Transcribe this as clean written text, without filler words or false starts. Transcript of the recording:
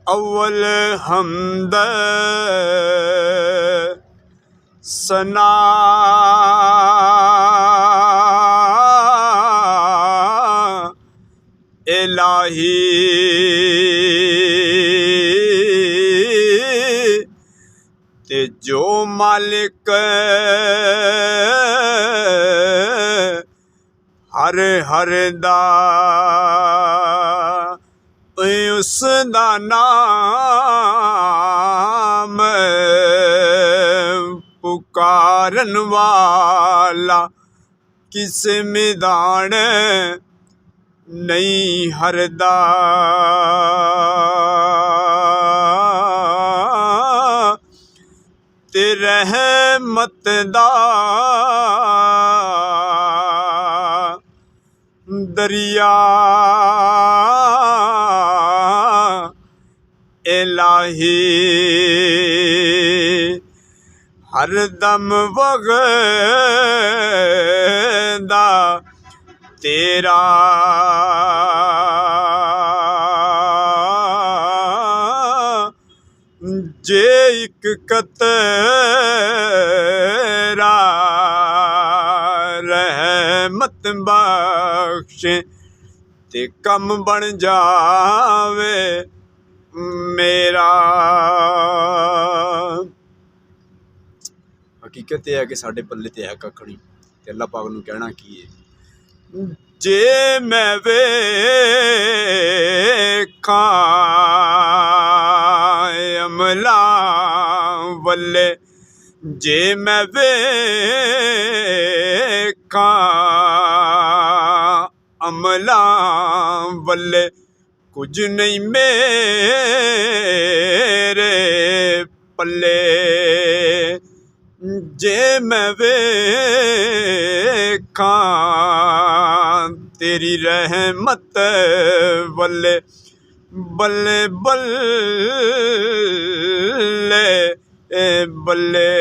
अव्वल हमद सना इलाही ते जो मालिक हर हर दा उस दा नाम पुकारन वाला किसे मैदान नहीं हरदा। ते रहमत दा दरिया इलाही हर दम वगदा तेरा जे एक कतरा रहमत बख्शे ते कम बन जावे मेरा। हकीकत यह है कि साढ़े पल्ले ते है कख नहीं ते अल्लाह पाक नूं कहना की है जे मैं वेखां अमला वल्ले जे मैं वेखां अमला वल्ले कुछ नहीं मेरे पल्ले। जे मैं वेखां तेरी रहमत वल्ले बल्ले बल्ले बल्ले